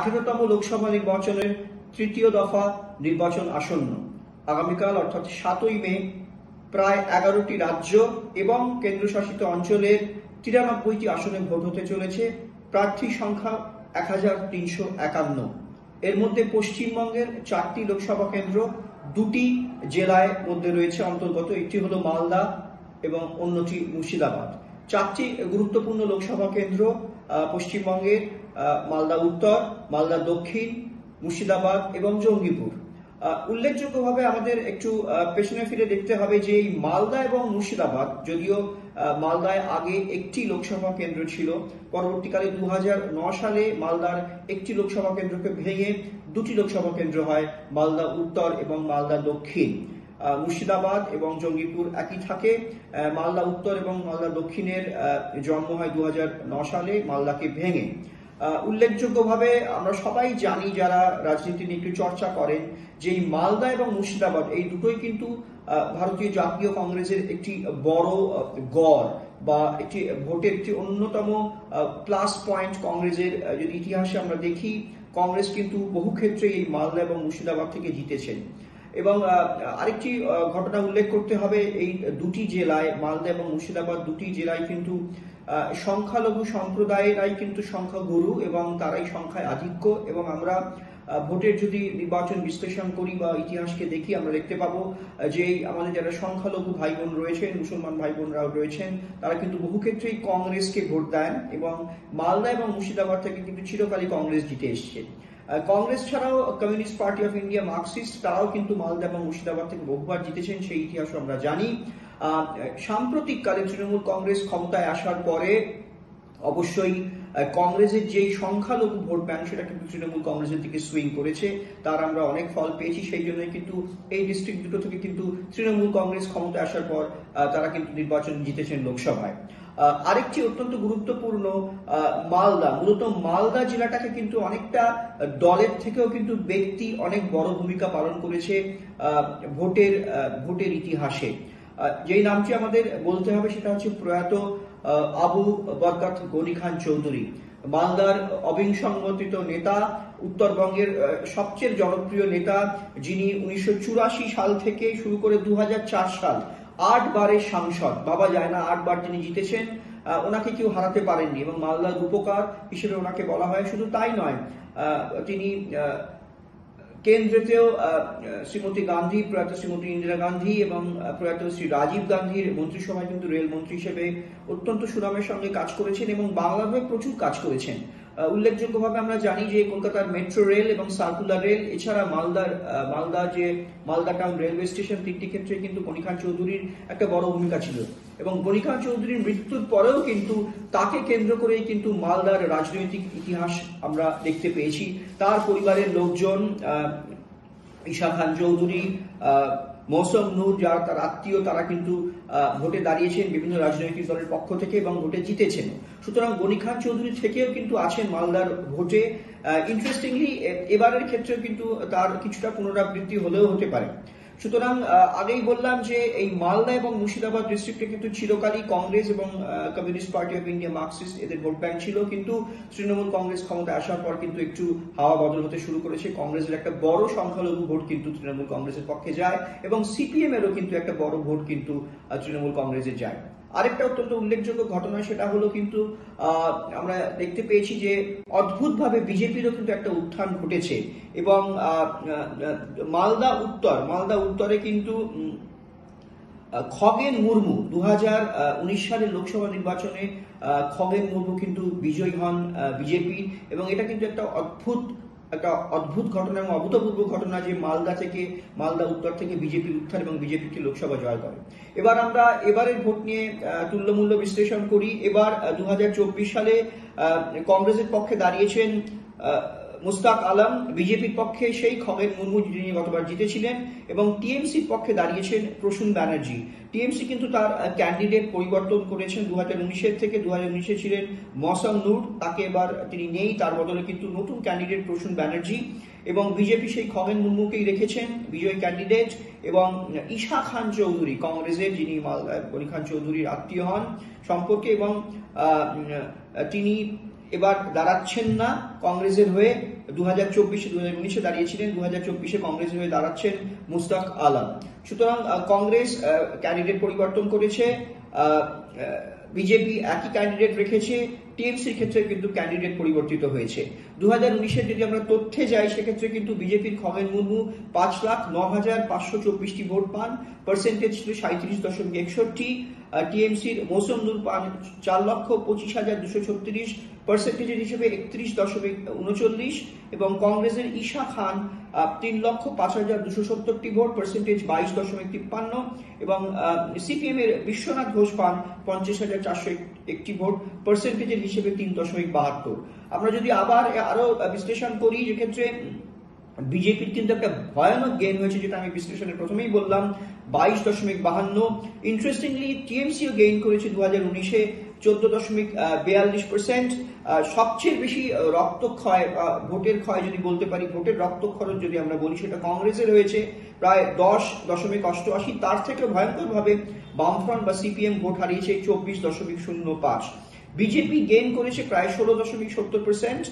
18তম লোকসভা নির্বাচনের তৃতীয় দফা নির্বাচন আসন্ন। আগামীকাল অর্থাৎ 7ই মে প্রায় 11টি রাজ্য এবং কেন্দ্রশাসিত অঞ্চলের 93টি আসনে ভোট হতে চলেছে। প্রার্থী সংখ্যা 1351। এর মধ্যে পশ্চিমবঙ্গের 4টি লোকসভা কেন্দ্র 2টি জেলায় মধ্যে রয়েছে অন্তর্গত। একটি হলো মালদা এবং অন্যটি মুর্শিদাবাদ। 4টি গুরুত্বপূর্ণ লোকসভা কেন্দ্র পশ্চিমবঙ্গের মালদা উত্তর, মালদা দক্ষিণ, মুর্শিদাবাদ এবং জঙ্গিপুর। উল্লেখযোগ্যভাবে আমাদের একটু পেছনে ফিরে দেখতে হবে যে এই মালদা এবং মুর্শিদাবাদ, যদিও মালদায় আগে একটি লোকসভা কেন্দ্র ছিল, পরবর্তীকালে 2009 সালে মালদার একটি লোকসভা কেন্দ্রকে ভেঙে 2টি লোকসভা কেন্দ্র হয়, মালদা উত্তর এবং মালদা দক্ষিণ। মুর্শিদাবাদ এবং জঙ্গিপুর একই থাকে। মালদা উত্তর এবং মালদা দক্ষিণের জন্ম হয় 2009 সালে মালদাকে ভেঙে। উল্লেখযোগ্যভাবে আমরা সবাই জানি, যারা রাজনীতি নিয়ে একটু চর্চা করেন, যে এই মালদা এবং মুর্শিদাবাদ এই দুটোই কিন্তু ভারতীয় জাতীয় কংগ্রেসের একটি বড় গড় বা একটি ভোটের একটি অন্যতম প্লাস পয়েন্ট। কংগ্রেসের যদি ইতিহাসে আমরা দেখি, কংগ্রেস কিন্তু বহু ক্ষেত্রে এই মালদা এবং মুর্শিদাবাদ থেকে জিতেছেন। এবং আরেকটি ঘটনা উল্লেখ করতে হবে, এই দুটি জেলায় মালদা এবং মুর্শিদাবাদ দুটি জেলায় কিন্তু সংখ্যালঘু সম্প্রদায়েরাই কিন্তু সংখ্যাগুরু এবং তারাই সংখ্যায় আধিক্য। এবং আমরা ভোটের যদি নির্বাচন বিশ্লেষণ করি বা ইতিহাসকে দেখি, আমরা দেখতে পাবো যে আমাদের যারা সংখ্যালঘু ভাই বোন রয়েছেন, মুসলমান ভাই বোনরাও রয়েছেন, তারা কিন্তু বহু ক্ষেত্রেই কংগ্রেসকে ভোট দেন এবং মালদা এবং মুর্শিদাবাদ থেকে কিন্তু চিরকালই কংগ্রেস জিতে এসছে। কংগ্রেস ছাড়াও communist party of India, Marxist, তারাও কিন্তু মালদা এবং মুর্শিদাবাদ থেকে বহুবার জিতেছেন, সেই ইতিহাসও আমরা জানি। সাম্প্রতিককালে তৃণমূল কংগ্রেস ক্ষমতায় আসার পরে অবশ্যই কংগ্রেসের যে সংখ্যালঘু ভোট ব্যাংক, সেটা কিন্তু তৃণমূল কংগ্রেসের দিকে সুইং করেছে, তার আমরা অনেক ফল পেয়েছি। সেই জন্যই কিন্তু এই ডিস্ট্রিক্ট দুটো থেকে কিন্তু তৃণমূল কংগ্রেস ক্ষমতায় আসার পর তারা কিন্তু নির্বাচন জিতেছেন লোকসভায়। আরেকটি অত্যন্ত গুরুত্বপূর্ণ মালদা, মূলত মালদা জেলাটাকে কিন্তু অনেকটা দলের থেকেও কিন্তু ব্যক্তি অনেক বড় ভূমিকা পালন করেছে ভোটের ইতিহাসে। যেই নামটি আমাদের বলতে হবে সেটা হচ্ছে প্রয়াত আবু বরকত গনি খান চৌধুরী, মালদার অবিসংগঠিত নেতা, উত্তরবঙ্গের সবচেয়ে জনপ্রিয় নেতা, যিনি 1984 সাল থেকে শুরু করে 2004 সাল 8 বারের সাংসদ, বাবা যায় না 8 বার যিনি জিতেছেন, ওনাকে কেউ হারাতে পারেননি এবং মালদার রূপকার হিসেবে ওনাকে বলা হয়। শুধু তাই নয়, তিনি কেন্দ্রেতেও শ্রীমতী গান্ধী, প্রয়াত শ্রীমতী ইন্দিরা গান্ধী এবং প্রয়াত শ্রী রাজীব গান্ধীর মন্ত্রিসভায় কিন্তু রেল মন্ত্রী হিসেবে অত্যন্ত সুনামের সঙ্গে কাজ করেছেন এবং বাংলার হয়ে প্রচুর কাজ করেছেন। উল্লেখযোগ্যভাবে আমরা জানি যে কলকাতার মেট্রো রেল এবং সার্কুলার রেল, এছাড়া মালদা টাউন রেলওয়ে স্টেশন, 3টি ক্ষেত্রে কিন্তু গনি খান চৌধুরীর একটা বড় ভূমিকা ছিল। এবং গনি খান চৌধুরীর মৃত্যুর পরেও কিন্তু তাকে কেন্দ্র করেই কিন্তু মালদার রাজনৈতিক ইতিহাস আমরা দেখতে পেয়েছি। তার পরিবারের লোকজন, ঈশা খান চৌধুরী, মৌসম নূর, যারা তার আত্মীয়, তারা কিন্তু ভোটে দাঁড়িয়েছেন বিভিন্ন রাজনৈতিক দলের পক্ষ থেকে এবং ভোটে জিতেছেন। সুতরাং গনি খান চৌধুরী থেকেও কিন্তু আছেন মালদার ভোটে। ইন্টারেস্টিংলি এবারের ক্ষেত্রেও কিন্তু তার কিছুটা পুনরাবৃত্তি হলেও হতে পারে। সুতরাং আগেই বললাম যে এই মালদা এবং মুর্শিদাবাদ ডিস্ট্রিক্টে কিন্তু চিরকালই কংগ্রেস এবং communist party of India, Marxist, এদের ভোট ব্যাংক ছিল। কিন্তু তৃণমূল কংগ্রেস ক্ষমতায় আসার পর কিন্তু একটু হাওয়া বদল হতে শুরু করেছে। কংগ্রেসের একটা বড় সংখ্যালঘু ভোট কিন্তু তৃণমূল কংগ্রেসের পক্ষে যায় এবং সিপিএম এরও কিন্তু একটা বড় ভোট কিন্তু তৃণমূল কংগ্রেসে যায়। আরেকটা অত্যন্ত উল্লেখযোগ্য ঘটনা, সেটা হলো কিন্তু আমরা দেখতে পেয়েছি যে অদ্ভুতভাবে বিজেপিরও কিন্তু একটা উত্থান ঘটেছে এবং মালদা উত্তরে কিন্তু খগেন মুর্মু 2019 সালের লোকসভা নির্বাচনে খগেন মুর্মু কিন্তু বিজয়ী হন বিজেপির। এবং এটা কিন্তু একটা অদ্ভুত ঘটনা এবং অভূতপূর্ব ঘটনা যে মালদা উত্তর থেকে বিজেপির উত্থান এবং বিজেপিকে লোকসভা জয় করে। এবার আমরা এবারের ভোট নিয়ে তুল্যমূল্য বিশ্লেষণ করি। এবার 2024 সালে কংগ্রেসের পক্ষে দাঁড়িয়েছেন মুস্তাক আলম, বিজেপির পক্ষে সেই খগেন মুর্মু যিনি গতবার জিতেছিলেন, এবং টিএমসির পক্ষে দাঁড়িয়েছেন প্রসূন ব্যানার্জি। টিএমসি কিন্তু তার ক্যান্ডিডেট পরিবর্তন করেছেন। 2019 থেকে 2019 ছিলেন মৌসম নূর, তাকে এবার তিনি নেই, তার বদলে কিন্তু নতুন ক্যান্ডিডেট প্রসূন ব্যানার্জি। এবং বিজেপি সেই খগেন মুর্মুকেই রেখেছেন বিজয়ী ক্যান্ডিডেট। এবং ঈশা খান চৌধুরী, কংগ্রেসের, যিনি গনি খান চৌধুরীর আত্মীয় হন সম্পর্কে, এবং তিনি এবার দাঁড়াচ্ছেন না কংগ্রেসের হয়ে। 2019-এ দাঁড়িয়েছিলেন, 2024-এ কংগ্রেসের হয়ে দাঁড়াচ্ছেন মুস্তাক আলম। সুতরাং কংগ্রেস ক্যান্ডিডেট পরিবর্তন করেছে, বিজেপি একই ক্যান্ডিডেট রেখেছে, টিএমসির ক্ষেত্রে কিন্তু ক্যান্ডিডেট পরিবর্তিত হয়েছে। 2019-এর যদি আমরা তথ্যে যাই সেক্ষেত্রে কিন্তু বিজেপির খগেন মুর্মু 5,09,524টি ভোট পান, পার্সেন্টেজ ছিল 37.61। টিএমসির মৌসুম নূর পান 4,25,236, পার্সেন্টেজের হিসেবে 31.39, এবং কংগ্রেসের ঈশা খান 3,05,270টি ভোট, পার্সেন্টেজ 22.53, এবং সিপিএম এর বিশ্বনাথ ঘোষ পান 50,401টি ভোট, পার্সেন্টেজের হিসেবে 3.72। আমরা যদি আবার আরো বিশ্লেষণ করি যেক্ষেত্রে বিজেপির কিন্তু একটা ভয়ানক গেইন হয়েছে, যেটা আমি বিশ্লেষণে প্রথমেই বললাম, 22.52। ইন্টারেস্টিংলি টিএমসিও গেইন করেছে 2019-এ 14.42%। সবচেয়ে বেশি রক্তক্ষয়, ভোটের ক্ষয় যদি বলতে পারি, ভোটের রক্তক্ষরণ যদি আমরা বলি, সেটা কংগ্রেসের হয়েছে প্রায় 10.88। তার থেকে ভয়ঙ্করভাবে বামফ্রন্ট বা সিপিএম ভোট হারিয়েছে 24.05। বিজেপি গেইন করেছে প্রায় 16.70%।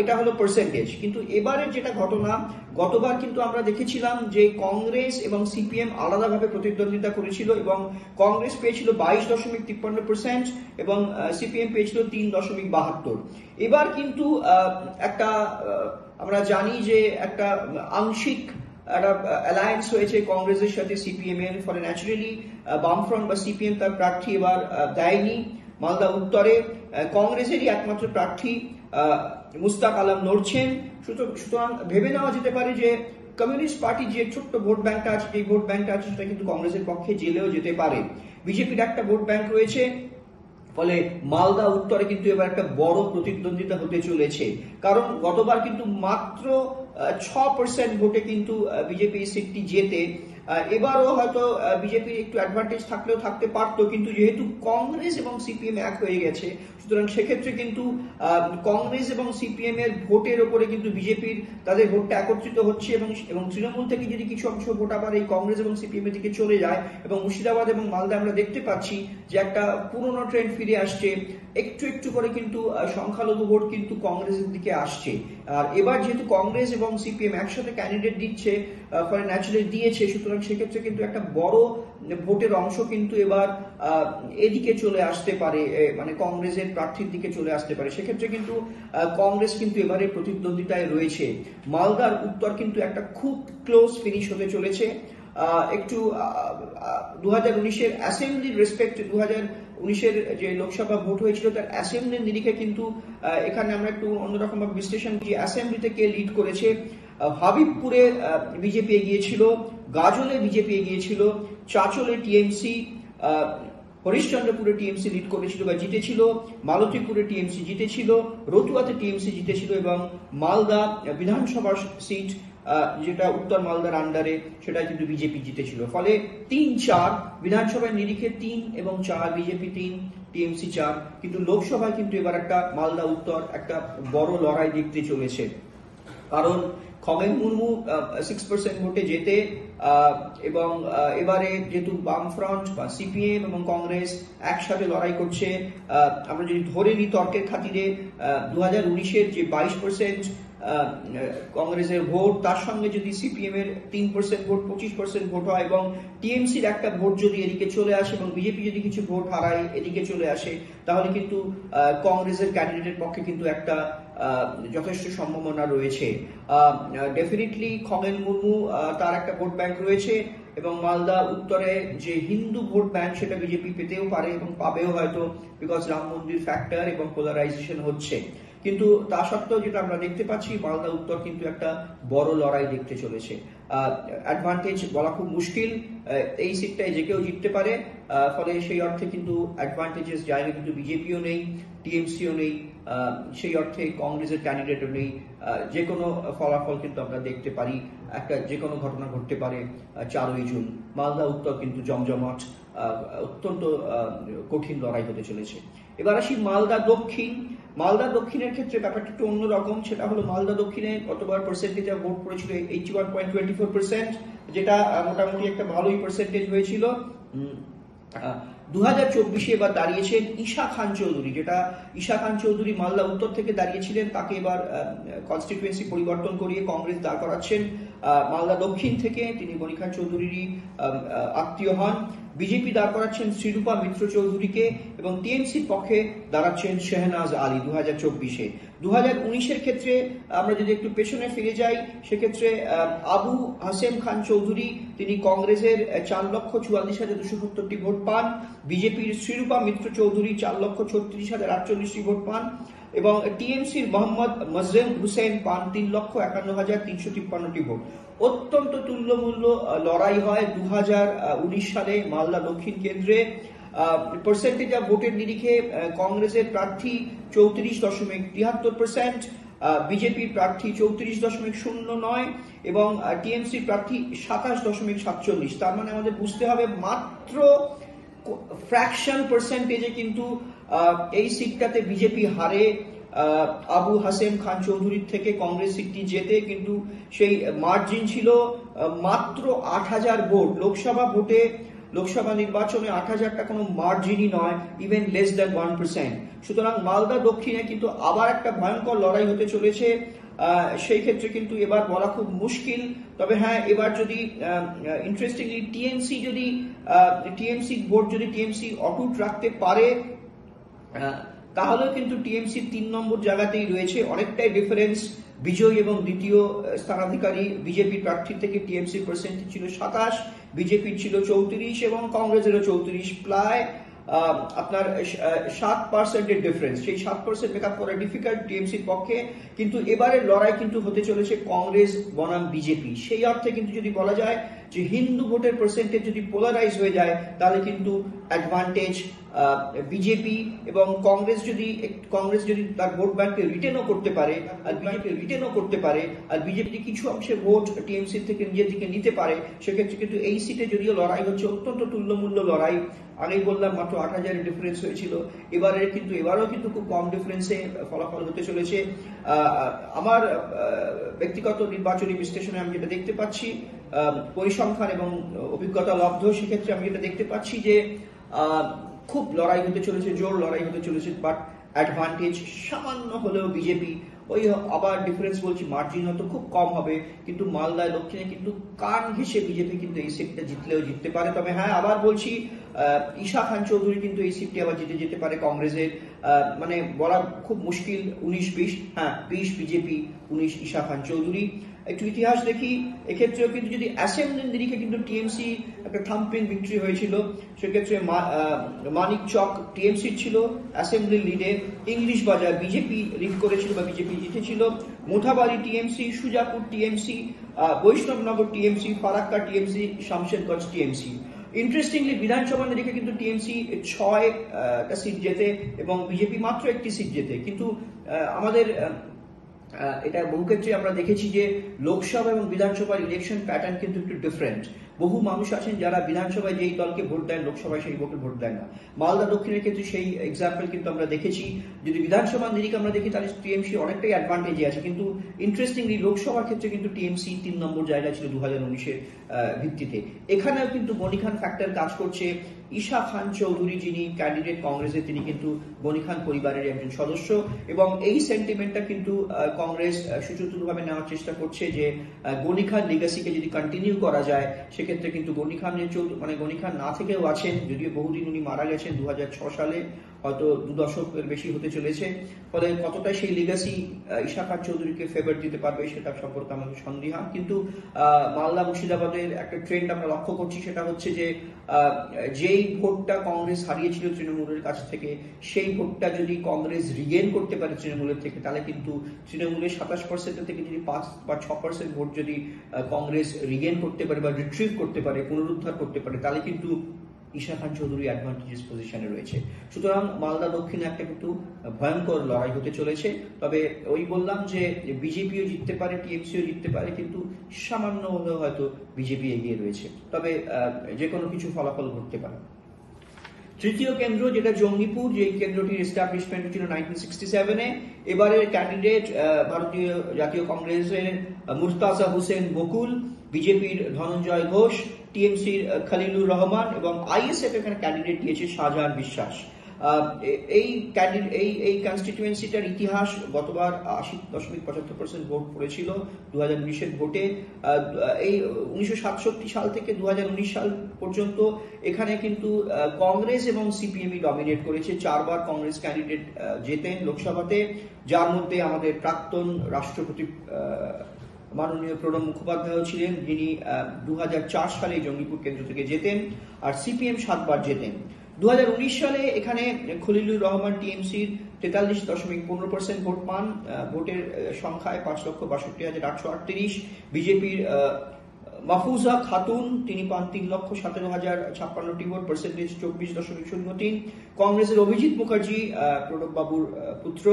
এটা হলো পার্সেন্টেজ। কিন্তু এবারের যেটা ঘটনা, গতবার কিন্তু আমরা দেখেছিলাম যে কংগ্রেস এবং সিপিএম আলাদাভাবে প্রতিদ্বন্দ্বিতা করেছিল এবং কংগ্রেস পেয়েছিল 22.53% এবং সিপিএম পেয়েছিল 3.72। এবার কিন্তু একটা আমরা জানি যে একটা আংশিক একটা অ্যালায়েন্স হয়েছে কংগ্রেসের সাথে সিপিএম এর, ফলে ন্যাচারালি বামফ্রন্ট বা সিপিএম তার প্রার্থী এবার দেয়নি। মালদা উত্তরে কংগ্রেসেরই একমাত্র প্রার্থী মুস্তাক আলম লড়ছেন। সুতরাং ভেবে নেওয়া যেতে পারে যে কমিউনিস্ট পার্টি যে ছোট্ট ভোট ব্যাংকটা আছে, এই ভোট ব্যাংকটা আছে সেটা কিন্তু কংগ্রেসের পক্ষে জেলেও যেতে পারে। বিজেপির একটা ভোট ব্যাংক রয়েছে, ফলে মালদা উত্তরে কিন্তু এবার একটা বড় প্রতিদ্বন্দ্বিতা হতে চলেছে। কারণ গতবার কিন্তু মাত্র 6% ভোটে কিন্তু বিজেপি সিটটি জেতে। এবারও হয়তো বিজেপির একটু অ্যাডভান্টেজ থাকলেও থাকতে পারতো, কিন্তু যেহেতু কংগ্রেস এবং সিপিএম এক হয়ে গেছে, সুতরাং সেক্ষেত্রে কিন্তু কংগ্রেস এবং সিপিএম এর ভোটের উপরে কিন্তু বিজেপির তাদের ভোটটা একত্রিত হচ্ছে এবং তৃণমূল থেকে যদি কিছু অংশ ভোট আবার এই কংগ্রেস এবং সিপিএম এর দিকে চলে যায়, এবং মুর্শিদাবাদ এবং মালদা আমরা দেখতে পাচ্ছি যে একটা পুরনো ট্রেন্ড ফিরে আসছে, একটু একটু করে কিন্তু সংখ্যালঘু ভোট কিন্তু কংগ্রেসের দিকে আসছে। আর এবার যেহেতু কংগ্রেস এবং সিপিএম একসাথে ক্যান্ডিডেট দিচ্ছে, ফলে ন্যাচারালি দিয়েছে, সুতরাং সেক্ষেত্রে কিন্তু একটা বড় ভোটের অংশ কিন্তু এবার এদিকে চলে আসতে পারে, মানে কংগ্রেসের প্রার্থীর দিকে চলে আসতে পারে। সেক্ষেত্রে কিন্তু কংগ্রেস কিন্তু এবারে প্রতিদ্বন্দ্বিতায় রয়েছে। মালদার উত্তর কিন্তু একটা খুব ক্লোজ ফিনিশ হতে চলেছে। একটু 2019-এর অ্যাসেম্বলির রেসপেক্ট, 2019-এর যে লোকসভা ভোট হয়েছিল তার অ্যাসেম্বলির নিরিখে কিন্তু এখানে আমরা একটু অন্যরকম বিশ্লেষণ করি। অ্যাসেম্বলিতে কে লিড করেছে? হাবিবপুরে বিজেপি এগিয়েছিল, গাজলে বিজেপি এগিয়েছিল, চাচলে টিএমসি, হরিশ্চন্দ্রপুরে টিএমসি লিড করেছিল বা জিতেছিল, মালতীপুরে টিএমসি জিতেছিল, রতুয়াতে টিএমসি জিতেছিল, এবং মালদা বিধানসভা সিট যেটা উত্তর মালদার আন্ডারে সেটা কিন্তু বিজেপি জিতেছিল। ফলে 3-4 বিধানসভার নিরিখে 3 এবং 4 বিজেপি 3 টিএমসি 4, কিন্তু লোকসভায় কিন্তু এবার একটা মালদা উত্তর একটা বড় লড়াই দেখতে চলেছে। কারণ খগেন মুর্মু 6% ভোটে জেতে, এবং এবারে যেহেতু বামফ্রন্ট বা সিপিএম এবং কংগ্রেস একসাথে লড়াই করছে, আমরা যদি ধরে নিই তর্কের খাতিরে 2019-এর যে 22% কংগ্রেসের ভোট, তার সঙ্গে যদি সিপিএম এর 3% ভোট 25% ভোট হয়, এবং টিএমসির একটা ভোট যদি এদিকে চলে আসে, এবং বিজেপি যদি কিছু ভোট হারায় এদিকে চলে আসে, তাহলে কিন্তু কংগ্রেসের ক্যান্ডিডেটের পক্ষে কিন্তু একটা যথেষ্ট সম্ভাবনা রয়েছে। ডেফিনেটলি খগেন মুর্মু তার একটা ভোট ব্যাংক রয়েছে, এবং মালদা উত্তরে যে হিন্দু ভোট ব্যাংক সেটা বিজেপি পেতেও পারে এবং পাবেও হয়তো, বিকজ রাম মন্দির ফ্যাক্টর এবং পোলারাইজেশন হচ্ছে। কিন্তু তা সত্ত্বেও যেটা আমরা দেখতে পাচ্ছি, মালদা উত্তর কিন্তু একটা বড় লড়াই দেখতে চলেছে। অ্যাডভান্টেজ বলা খুব মুশকিল, এই সিটটায় যে কেউ জিততে পারে, ফলে সেই অর্থে কিন্তু অ্যাডভান্টেজেস জায়গা কিন্তু বিজেপিও নেই, টিএমসিও নেই, সেই অর্থে কংগ্রেসের ক্যান্ডিডেটও নেই। যে কোনো ফলাফল কিন্তু আমরা দেখতে পারি, একটা যে কোনো ঘটনা ঘটতে পারে 4ই জুন। মালদা উত্তর কিন্তু জমজমাট, অত্যন্ত কঠিন লড়াই হতে চলেছে। এবার আসি মালদা দক্ষিণ। মালদা দক্ষিণের ক্ষেত্রে ব্যাপারটা একটু অন্যরকম। সেটা হলো মালদা দক্ষিণে গতবার পার্সেন্টেজে ভোট পড়েছিল 81.24%, যেটা মোটামুটি একটা ভালোই পার্সেন্টেজ হয়েছিল। 2024-এ এবার দাঁড়িয়েছেন ঈশা খান চৌধুরী, যেটা ঈশা খান চৌধুরী মালদা উত্তর থেকে দাঁড়িয়েছিলেন, তাকে এবার কনস্টিটুয়েন্সি পরিবর্তন করিয়ে কংগ্রেস দাঁড় করাচ্ছেন। মালদা দক্ষিণ থেকে তিনি গনি খান চৌধুরীরই আত্মীয় হন। বিজেপি দাঁড় করাচ্ছেন শ্রীরূপা মিত্র চৌধুরীকে এবং টিএমসির পক্ষে দাঁড়াচ্ছেন শেহনাজ আলী 2024-এ। 2019-এর ক্ষেত্রে আমরা যদি একটু পেছনে ফিরে যাই, সেক্ষেত্রে আবু হাসেম খান চৌধুরী তিনি কংগ্রেসের 4,44,270টি ভোট পান। বিজেপির শ্রীরূপা মিত্র চৌধুরী 4,36,048টি ভোট পান এবং টিএমসির মোহাম্মদ মজরেম হুসেন পান 3,51,353টি ভোট। অত্যন্ত তুল্যমূল্য লড়াই হয় 2019 সালে মালদা দক্ষিণ কেন্দ্রে। পার্সেন্টেজ অফ ভোটের নিরিখে কংগ্রেসের প্রার্থী 34.73%, বিজেপির প্রার্থী 34.09 এবং টিএমসির প্রার্থী 27.47। তার মানে আমাদের বুঝতে হবে মাত্র ফ্র্যাকশন পার্সেন্টেজে কিন্তু এই সিটটাতে বিজেপি হারে আবু হাসেম খান চৌধুরীর থেকে। কংগ্রেস সিটটি জেতে, কিন্তু সেই মার্জিন ছিল মাত্র 8,000 ভোট। লোকসভা নির্বাচনে 8,000টা কোনো মার্জিনই নয়, ইভেন লেস দ্যান 1%। সুতরাং মালদা দক্ষিণে কিন্তু আবার একটা ভয়ঙ্কর লড়াই হতে চলেছে। সেই ক্ষেত্রে কিন্তু এবার বলা খুব মুশকিল। তবে হ্যাঁ, এবার যদি ইন্টারেস্টিংলি টিএমসি ভোট যদি টিএমসি অটুট রাখতে পারে, তাহলেও কিন্তু টিএমসি 3 নম্বর জায়গাতেই রয়েছে, অনেকটাই ডিফারেন্স। বিজয় এবং দ্বিতীয় স্থানাধিকারী বিজেপি প্রার্থীর থেকে টিএমসি পার্সেন্টেজ ছিল 27, বিজেপির ছিল 34 এবং কংগ্রেসেরও 34, প্রায় আপনার 7%-এর ডিফারেন্স। সেই 7% মেকআপ করা ডিফিকাল্ট টিএমসির পক্ষে। কিন্তু এবারের লড়াই কিন্তু হতে চলেছে কংগ্রেস বনাম বিজেপি। সেই অর্থে কিন্তু যদি বলা যায় যে হিন্দু ভোটের পার্সেন্টেজ যদি পোলারাইজ হয়ে যায়, তাহলে কিন্তু অ্যাডভান্টেজ বিজেপি, এবং কংগ্রেস যদি তার ভোট ব্যাংককে রিটেনও করতে পারে আর বিজেপি কিছু অংশে ভোট টিএমসি থেকে নিজের দিকে নিতে পারে, সেক্ষেত্রে কিন্তু এই সিটে যদিও লড়াই হচ্ছে অত্যন্ত তুল্যমূল্য লড়াই। আগেই বললাম মাত্র 8,000 ডিফারেন্স হয়েছিল, এবারও কিন্তু খুব কম ডিফারেন্সে ফলাফল হতে চলেছে। আমার ব্যক্তিগত নির্বাচনী বিশ্লেষণে আমি যেটা দেখতে পাচ্ছি, পরিসংখ্যান এবং অভিজ্ঞতা লব্ধ, সেক্ষেত্রে আমি যেটা দেখতে পাচ্ছি যে খুব লড়াই হতে চলেছে, জোর লড়াই হতে চলেছে, বাট অ্যাডভান্টেজ সামান্য হলেও বিজেপি। ওই আবার ডিফারেন্স বলছি, মার্জিন হয়তো খুব কম হবে, কিন্তু মালদায় দক্ষিণে কিন্তু কান ঘেঁষে বিজেপি কিন্তু এই সিটটা জিততে পারে। তবে হ্যাঁ, আবার বলছি, ঈশা খান চৌধুরী কিন্তু এই সিটটি আবার জিতে যেতে পারে কংগ্রেসের। মানে বলা খুব মুশকিল। 19-20, হ্যাঁ 20 বিজেপি, 19 ঈশা খান চৌধুরী। একটু ইতিহাস দেখি, এক্ষেত্রেও কিন্তু যদি অ্যাসেম্বলির নিরিখে কিন্তু টিএমসি একটা থাম্পিং ভিক্টরি হয়েছিল, সেক্ষেত্রে মানিক চক টিএমসি ছিল অ্যাসেম্বলির লিডে, ইংলিশ বাজার বিজেপি লিড করেছিল বা বিজেপি জিতেছিল, Mothabari TMC, Sujapur TMC, Baishnabnagar TMC, Farakka TMC, Shamsherganj TMC. Interestingly বিধানসভা নিরিখে কিন্তু টিএমসি 6টা সিট জেতে এবং বিজেপি মাত্র 1টি সিট জেতে। কিন্তু আমাদের এটা বহু ক্ষেত্রে আমরা দেখেছি যে লোকসভা এবং বিধানসভার ইলেকশন প্যাটার্ন কিন্তু একটু ডিফারেন্ট। বহু মানুষ আছেন যারা বিধানসভায় যেই দলকে ভোট দেন, লোকসভায় সেই ভোট দেন না। মালদা দক্ষিণের ক্ষেত্রে সেই এক্সাম্পল কিন্তু আমরা দেখেছি। যদি বিধানসভার নিরিখ আমরা দেখি, তাহলে টিএমসি অনেকটাই অ্যাডভান্টেজে আছে, কিন্তু ইন্টারেস্টিংলি লোকসভার ক্ষেত্রে কিন্তু টিএমসি 3 নম্বর জায়গা ছিল 2019-এর ভিত্তিতে। এখানেও কিন্তু গনি খান ফ্যাক্টর কাজ করছে। ঈশা খান চৌধুরী যিনি ক্যান্ডিডেট কংগ্রেসের, তিনি কিন্তু গনি খান পরিবারের একজন সদস্য, এবং এই সেন্টিমেন্টটা কিন্তু কংগ্রেস সুচতুরভাবে নেওয়ার চেষ্টা করছে যে গনি খান লিগাসিকে যদি কন্টিনিউ করা যায়, সেক্ষেত্রে কিন্তু গনি খান না থেকেও আছেন, যদিও বহুদিন উনি মারা গেছেন 2006 সালে, হয়তো 2 দশকের বেশি হতে চলেছে। ফলে কতটা সেই লিগাসি ঈশা খান চৌধুরীকে ফেভার দিতে পারবে সেটা সম্পর্কে আমাদের সন্দেহান। কিন্তু মালদা মুর্শিদাবাদের একটা ট্রেন্ড আমরা লক্ষ্য করছি, সেটা হচ্ছে যে যেই ভোটটা কংগ্রেস হারিয়েছিল তৃণমূলের কাছ থেকে, সেই ভোটটা যদি কংগ্রেস রিগেন করতে পারে তৃণমূলের থেকে, তাহলে কিন্তু তৃণমূলের 27% থেকে যদি 5 বা 6% ভোট যদি কংগ্রেস রিগেন করতে পারে বা রিট্রিভ করতে পারে, পুনরুদ্ধার করতে পারে, তাহলে কিন্তু ঈশা খান চৌধুরী অ্যাডভান্টেজেস পজিশনে রয়েছে। সুতরাং মালদা দক্ষিণে একটা কিন্তু ভয়ঙ্কর লড়াই হতে চলেছে। তবে ওই বললাম যে বিজেপিও জিততে পারে, টিএমসিও জিততে পারে, কিন্তু সামান্য হলেও হয়তো বিজেপি এগিয়ে রয়েছে। তবে যে কোনো কিছু ফলাফল ঘটতে পারে। তৃতীয় কেন্দ্র যেটা জঙ্গিপুর, যে কেন্দ্রটির এস্টাবলিশমেন্ট ছিল 1967-এ। এবারের ক্যান্ডিডেট ভারতীয় জাতীয় কংগ্রেসের মুর্তাজা হোসেন বকুল, বিজেপির ধনঞ্জয় ঘোষ, টিএমসির খলিলুর রহমান এবং আইএসএফ এখানে ক্যান্ডিডেট দিয়েছে শাহজাহান বিশ্বাস। এই কনস্টিটিউয়েন্সিটার ইতিহাস গতবার 80.75% ভোট পড়েছিল 2019-এর ভোটে। এই 1967 সাল থেকে 2019 সাল পর্যন্ত এখানে কিন্তু কংগ্রেস এবং সিপিএমই ডমিনেট করেছে। 4 বার কংগ্রেস ক্যান্ডিডেট জেতেন লোকসভাতে, যার মধ্যে আমাদের প্রাক্তন রাষ্ট্রপতি মাননীয় প্রণব মুখোপাধ্যায় ছিলেন, যিনি 2004 সালে জঙ্গিপুর কেন্দ্র থেকে জেতেন, আর সিপিএম 7 বার জেতেন। 2019 সালে এখানে খলিলুর রহমান টিএমসির 43.15% ভোট পান, ভোটের সংখ্যায় 5,62,838। বিজেপির মাহফুজা খাতুন তিনি পান 3,17,056টি ভোট, পার্সেন্টেজ 24.03। কংগ্রেসের অভিজিৎ মুখার্জি, প্রণব বাবুর পুত্র,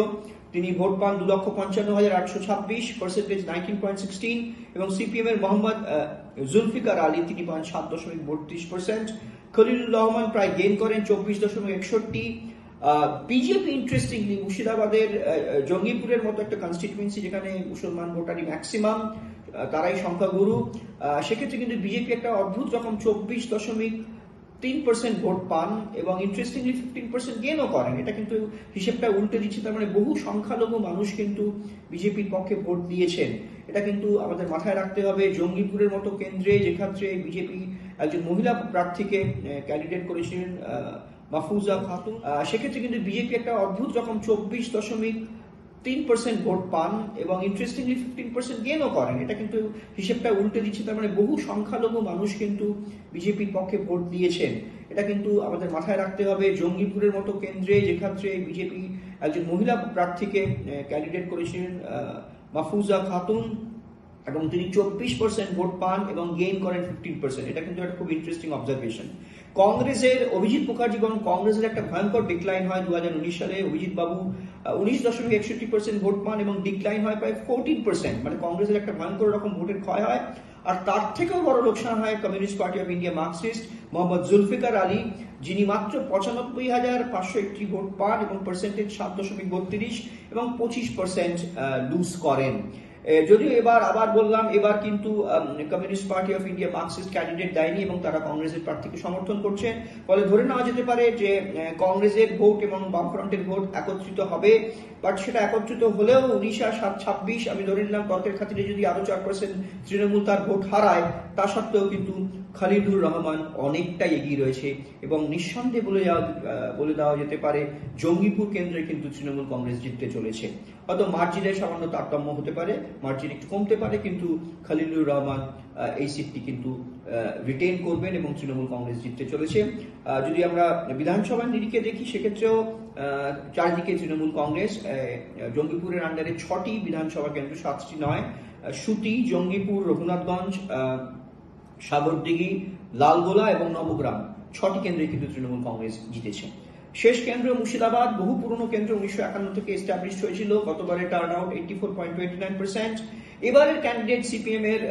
তিনি ভোট পান 2,55,826, পার্সেন্টেজ 19.16। এবং সিপিএম এর মোহাম্মদ জুলফিকার আলী তিনি পান 7.32%। খলিলুর রহমান প্রায় গেইন করেন 24.61। বিজেপি ইন্টারেস্টিংলি মুর্শিদাবাদের জঙ্গিপুরের মতো একটা কনস্টিটিউয়েন্সি যেখানে মুসলমান ভোটারই ম্যাক্সিমাম, তারাই সংখ্যাগুরু, সেক্ষেত্রে কিন্তু বিজেপি একটা অদ্ভুত রকম 24.3% ভোট পান এবং ইন্টারেস্টিংলি 15% গেইনও করেন। এটা কিন্তু হিসেবটা উল্টে দিচ্ছে, তার মানে বহু সংখ্যালঘু মানুষ কিন্তু বিজেপির পক্ষে ভোট দিয়েছেন। এটা কিন্তু আমাদের মাথায় রাখতে হবে। জঙ্গিপুরের মতো কেন্দ্রে যেক্ষেত্রে বিজেপি একজন মহিলা প্রার্থীকে ক্যান্ডিডেট করেছিলেন মাহফুজা খাতুন, সেক্ষেত্রে কিন্তু বিজেপি একটা অদ্ভুত রকম 24.3% ভোট পান এবং ইন্টারেস্টিংলি 15% গেইনও করেন। এটা কিন্তু হিসেবটা উল্টে দিচ্ছে, তার মানে বহু সংখ্যালঘু মানুষ কিন্তু বিজেপির পক্ষে ভোট দিয়েছেন। এটা কিন্তু আমাদের মাথায় রাখতে হবে। জঙ্গিপুরের মতো কেন্দ্রে যেক্ষেত্রে বিজেপি একজন মহিলা প্রার্থীকে ক্যান্ডিডেট করেছিলেন মাহফুজা খাতুন এবং তিনি 24% ভোট পান এবং গেইন করেন 15%। এটা কিন্তু একটা খুব ইন্টারেস্টিং অবজারভেশন। কংগ্রেসের অভিজিৎ মুখার্জি এবং কংগ্রেসের একটা ভয়ঙ্কর ডিক্লাইন হয় 2019 সালে। অভিজিৎ বাবু 19.61% ভোট পান এবং ডিক্লাইন হয় প্রায় 14%, মানে কংগ্রেসের একটা ভয়ঙ্কর রকম ভোটের ক্ষয় হয়। আর তার থেকেও বড় লোকসান হয় communist party of India marxist Mohammad Zulfikar Ali, যিনি মাত্র 95,501টি ভোট পান এবং পার্সেন্টেজ 7.32 এবং 25% লুজ করেন। যদিও আবার বললাম, এবার কিন্তু communist party of India Marxist candidate দেয়নি এবং তারা কংগ্রেসের প্রার্থীকে সমর্থন করছে। ফলে ধরে নেওয়া যেতে পারে যে কংগ্রেসের ভোট এবং বামফ্রন্টের ভোট একত্রিত হবে, বাট সেটা একত্রিত হলেও 19-26 আমি ধরে নিলাম তর্কের খাতিরে যদি আরো 4% তৃণমূল তার ভোট হারায়, তা সত্ত্বেও কিন্তু খলিলুর রহমান অনেকটাই এগিয়ে রয়েছে এবং নিঃসন্দেহে বলে দেওয়া যেতে পারে জঙ্গিপুর কেন্দ্রে কিন্তু তৃণমূল কংগ্রেস জিততে চলেছে। হয়তো মার্জিনের সামান্য তারতম্য হতে পারে, মার্জিন একটু কমতে পারে, কিন্তু খলিলুর রহমান এই সিটটি কিন্তু রিটেইন করবেন এবং তৃণমূল কংগ্রেস জিততে চলেছে। যদি আমরা বিধানসভার নিরিখে দেখি, সেক্ষেত্রেও চারদিকে তৃণমূল কংগ্রেস। জঙ্গিপুরের আন্ডারে 6টি বিধানসভা কেন্দ্র, 7টি নয়, সুতি, জঙ্গিপুর, রঘুনাথগঞ্জ, সাগরদিঘি, লালগোলা এবং নবগ্রাম, 6টি কেন্দ্রে কিন্তু তৃণমূল কংগ্রেস জিতেছে। শেষ কেন্দ্র মুর্শিদাবাদ, বহু পুরনো কেন্দ্র, 1951 থেকে এস্টাবলিশ হয়েছিল। গতবারের টার্ন আউট 84.29%। এবারের ক্যান্ডিডেট সিপিএম এর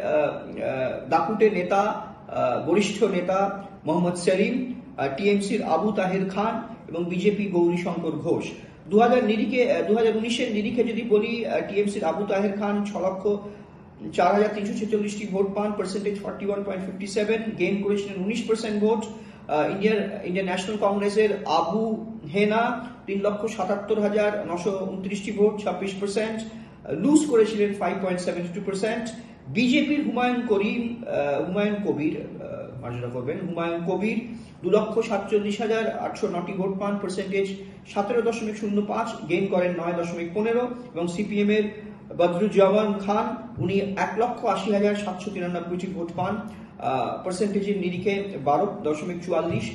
দাপুটে নেতা, বরিষ্ঠ নেতা মোহাম্মদ সেলিম, টিএমসির আবু তাহের খান এবং বিজেপি গৌরীশঙ্কর ঘোষ। 2019-এর নিরিখে যদি বলি, টিএমসির আবু তাহের খান 6,04,346টি ভোট পান, পার্সেন্টেজ 41.57, গেইন করেছিলেন 19% ভোট। ইন্ডিয়ান ন্যাশনাল কংগ্রেসের আবু হেনা 3,77,929টি ভোট, 26%, লুজ করেছিলেন 5.72%। বিজেপির হুমায়ুন কবির 2,47,809টি ভোট পান, পার্সেন্টেজ 17.05, গেইন করেন 9.15। এবং সিপিএম এর বদরুজ্জামান খান, উনি 1,80,793টি ভোট পান, পার্সেন্টেজের নিরিখে 12.44,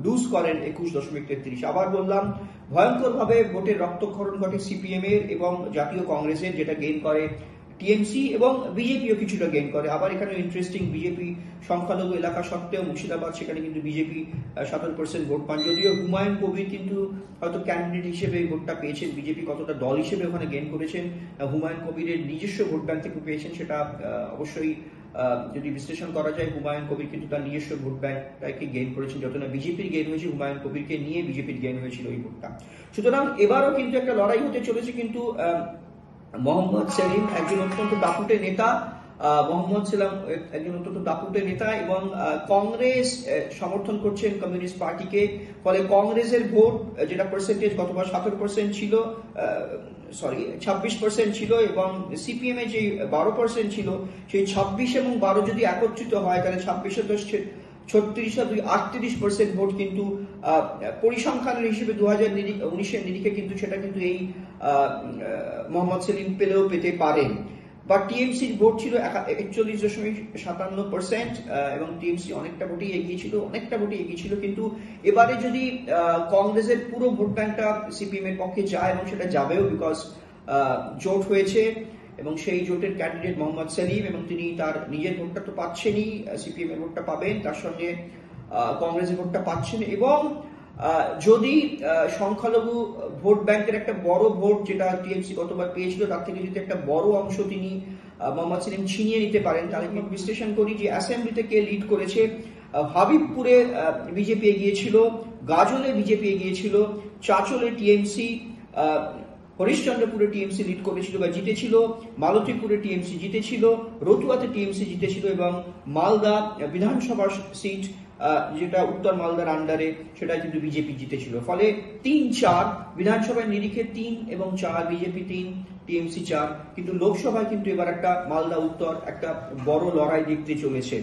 লুজ করেন 21.33। আবার বললাম, ভয়ঙ্কর ভাবে ভোটের রক্তক্ষরণ ঘটে সিপিএম এর এবং জাতীয় কংগ্রেসের, যেটা গেইন করে টিএমসি এবং বিজেপিও কিছুটা গেইন করে। আবার এখানে ইন্টারেস্টিং, বিজেপি সংখ্যালঘু এলাকা সত্ত্বেও মুর্শিদাবাদ, সেখানে কিন্তু বিজেপি 17% ভোট পান। যদিও হুমায়ুন কবির কিন্তু হয়তো ক্যান্ডিডেট হিসেবে ভোটটা পেয়েছেন, বিজেপি কতটা দল হিসেবে ওখানে গেইন করেছেন, হুমায়ুন কবিরের নিজস্ব ভোট ব্যাংক থেকে পেয়েছেন, সেটা অবশ্যই যদি বিশ্লেষণ করা যায়। হুমায়ুন কবির কিন্তু তার নিজস্ব ভোট ব্যাংকটাকে গেইন করেছেন, যত না বিজেপির গেইন হয়েছে, হুমায়ুন কবিরকে নিয়ে বিজেপির গেইন হয়েছিল ওই ভোটটা। সুতরাং এবারও কিন্তু একটা লড়াই হতে চলেছে, কিন্তু মোহাম্মদ সেলিম একজন অত্যন্ত দাপুটে নেতা, মোহাম্মদ সেলিম একজন অত্যন্ত দাপুটে নেতা এবং কংগ্রেস সমর্থন করছেন কমিউনিস্ট পার্টিকে, ফলে কংগ্রেসের ভোট যেটা পার্সেন্টেজ গতবার 17% ছিল, 26% ছিল এবং সিপিএম এ যে 12% ছিল, সেই 26 এবং 12 যদি একত্রিত হয় তাহলে 26 আর 38% ভোট কিন্তু পরিসংখ্যানের হিসেবে 2019-এর নিরিখে কিন্তু সেটা কিন্তু এই মোহাম্মদ সেলিম পেতে পারেন। বা টিএমসির ভোট ছিল 41.57% এবং টিএমসি অনেকটা ভোটেই এগিয়ে ছিল, কিন্তু এবারে যদি কংগ্রেসের পুরো ভোট ব্যাংকটা সিপিএম এর পক্ষে যায়, এবং সেটা যাবেও, বিকজ জোট হয়েছে এবং সেই জোটের ক্যান্ডিডেট মোহাম্মদ সেলিম, এবং তিনি তার নিজের ভোটটা তো পাচ্ছেনই, সিপিএম এর ভোটটা পাবেন, তার সঙ্গে কংগ্রেসের ভোটটা পাচ্ছেন, এবং যদি সংখ্যালঘু ভোট ব্যাংকের একটা বড় ভোট যেটা টিএমসি গতবার পেয়েছিল তার থেকে যদি একটা বড় অংশ তিনি মোহাম্মদ সেলিম ছিনিয়ে নিতে পারেন, তাহলে আমি বিশ্লেষণ করি যে অ্যাসেম্বলিতে কে লিড করেছে। হাবিবপুরে বিজেপি এগিয়েছিল, গাজলে বিজেপি এগিয়েছিল, চাচলে টিএমসি, হরিশ্চন্দ্রপুরে টিএমসি লিড করেছিল বা জিতেছিল, মালতীপুরে টিএমসি জিতেছিল, রতুয়াতে টিএমসি জিতেছিল, এবং মালদা বিধানসভার সিট যেটা উত্তর মালদার আন্ডারে সেটা কিন্তু বিজেপি জিতেছিল। ফলে 3-4 বিধানসভার নিরিখে 3 এবং 4, বিজেপি 3, টিএমসি 4, কিন্তু লোকসভায় কিন্তু এবার একটা মালদা উত্তর একটা বড় লড়াই দেখতে চলেছে,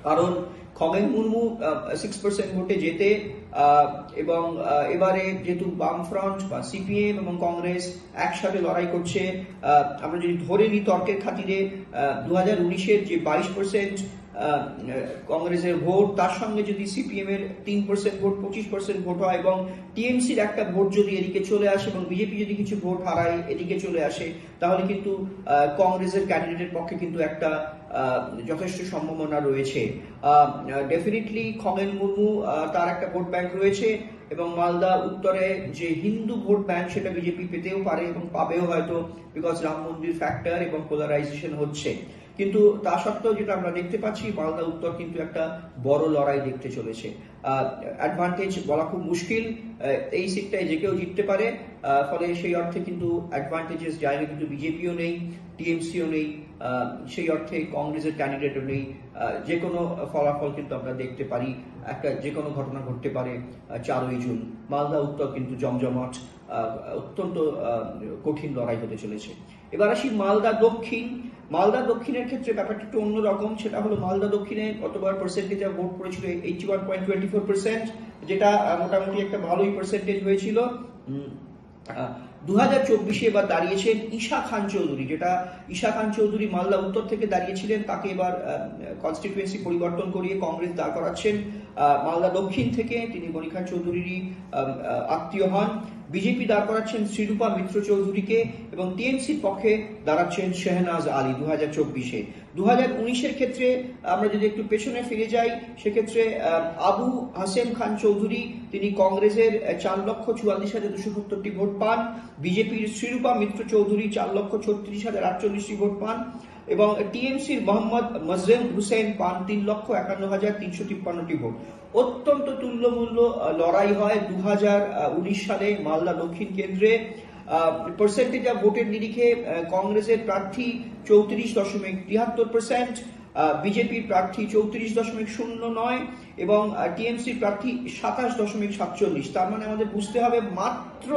কারণ খগেন মুর্মু 6% ভোটে জেতে, এবং এবারে যেহেতু বামফ্রন্ট বা সিপিএম এবং কংগ্রেস একসাথে লড়াই করছে, আমরা যদি ধরে নিই তর্কের খাতিরে 2019-এর যে 22% কংগ্রেসের ভোট, তার সঙ্গে যদি সিপিএম এর 3% ভোট 25% ভোট হয়, এবং টিএমসির একটা ভোট যদি এদিকে চলে আসে, এবং বিজেপি যদি কিছু ভোট হারায় এদিকে চলে আসে, তাহলে কিন্তু কংগ্রেসের ক্যান্ডিডেটের পক্ষে কিন্তু একটা যথেষ্ট সম্ভাবনা রয়েছে। ডেফিনেটলি খগেন মুর্মু তার একটা ভোট ব্যাংক রয়েছে, এবং মালদা উত্তরে যে হিন্দু ভোট ব্যাংক সেটা বিজেপি পেতেও পারে এবং পাবেও হয়তো, বিকজ রাম মন্দির ফ্যাক্টর এবং পোলারাইজেশন হচ্ছে। কিন্তু তা সত্ত্বেও যেটা আমরা দেখতে পাচ্ছি, মালদা উত্তর কিন্তু একটা বড় লড়াই দেখতে চলেছে। অ্যাডভান্টেজ বলা খুব মুশকিল, এই সিটটায় যে কেউ জিততে পারে, ফলে সেই অর্থে কিন্তু অ্যাডভান্টেজেস জায়গা কিন্তু বিজেপিও নেই, টিএমসিও নেই, সেই অর্থে কংগ্রেসের ক্যান্ডিডেটও নেই। যে কোনো ফলাফল কিন্তু আমরা দেখতে পারি, একটা যে কোনো ঘটনা ঘটতে পারে 4ই জুন। মালদা উত্তর কিন্তু জমজমাট, অত্যন্ত কঠিন লড়াই হতে চলেছে। এবার আসি মালদা দক্ষিণ। মালদা দক্ষিণের ক্ষেত্রে ব্যাপারটা একটু অন্যরকম, সেটা হলো মালদা দক্ষিণে গতবার পার্সেন্টেজ ভোট পড়েছিল 81.24%, যেটা মোটামুটি একটা ভালোই পার্সেন্টেজ হয়েছিল। 2024-এ এবার দাঁড়িয়েছেন ঈশা খান চৌধুরী, যেটা ঈশা খান চৌধুরী মালদা উত্তর থেকে দাঁড়িয়েছিলেন, তাকে এবার কনস্টিটুয়েন্সি পরিবর্তন করিয়ে কংগ্রেস দাঁড় করাচ্ছেন। মালদা দক্ষিণ থেকে তিনি গণিখান চৌধুরীরই আত্মীয় হন। বিজেপি দাঁড় করাচ্ছেন শ্রীরূপা মিত্র চৌধুরীকে, এবং টিএমসির পক্ষে দাঁড়াচ্ছেন শেহনাজ আলী 2024-এ। 2019-এর ক্ষেত্রে আমরা যদি একটু পেছনে ফিরে যাই, সেক্ষেত্রে আবু হাসেম খান চৌধুরী তিনি কংগ্রেসের 4,44,270টি ভোট পান, বিজেপির শ্রীরূপা মিত্র চৌধুরী 4,36,048টি ভোট পান, এবং টিএমসির মোহাম্মদ মজরেম হুসেন পান 3,51,353টি ভোট। অত্যন্ত তুল্যমূল্য লড়াই হয় 2019 সালে মালদা দক্ষিণ কেন্দ্রে। পার্সেন্টেজ অফ ভোটের নিরিখে কংগ্রেসের প্রার্থী 34.73%, বিজেপির প্রার্থী 34.09 এবং টিএমসির প্রার্থী 27.47। তার মানে আমাদের বুঝতে হবে মাত্র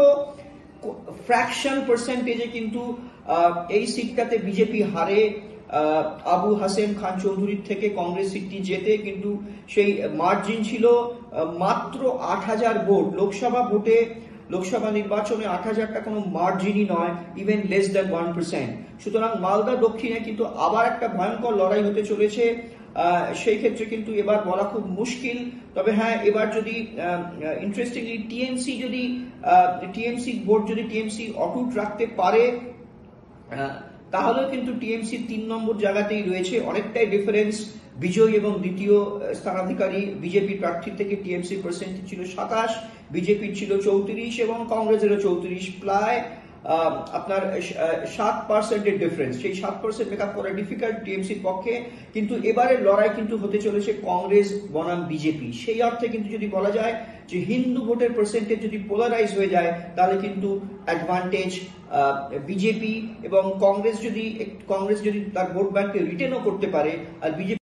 ফ্র্যাকশন পার্সেন্টেজে কিন্তু এই সিটটাতে বিজেপি হারে আবু হাসেম খান চৌধুরীর থেকে, কংগ্রেস সিটটি জেতে, কিন্তু সেই মার্জিন ছিল মাত্র 8,000 ভোট। লোকসভা নির্বাচনে 8,000টা কোনো মার্জিনই নয়, ইভেন লেস দ্যান 1%। সুতরাং মালদা দক্ষিণে কিন্তু আবার একটা ভয়ঙ্কর লড়াই হতে চলেছে। সেই ক্ষেত্রে কিন্তু এবার বলা খুব মুশকিল। তবে হ্যাঁ, এবার যদি ইন্টারেস্টিংলি টিএমসি ভোট যদি টিএমসি অটুট রাখতে পারে, তাহলেও কিন্তু টিএমসি 3 নম্বর জায়গাতেই রয়েছে, অনেকটাই ডিফারেন্স। বিজয় এবং দ্বিতীয় স্থানাধিকারী বিজেপি প্রার্থীর থেকে টিএমসি পার্সেন্টেজ ছিল 27, বিজেপির ছিল 34 এবং কংগ্রেসেরও 34। প্রায় আপনার 7% ডিফারেন্স, সেই 7% মেকআপ করা ডিফিকাল্ট টিএমসির পক্ষে। কিন্তু এবারের লড়াই কিন্তু হতে চলেছে কংগ্রেস বনাম বিজেপি। সেই অর্থে কিন্তু যদি বলা যায় যে হিন্দু ভোটের পার্সেন্টেজ যদি পোলারাইজ হয়ে যায় তাহলে কিন্তু অ্যাডভান্টেজ বিজেপি, এবং কংগ্রেস যদি তার ভোট ব্যাংককে রিটেনও করতে পারে আর বিজেপি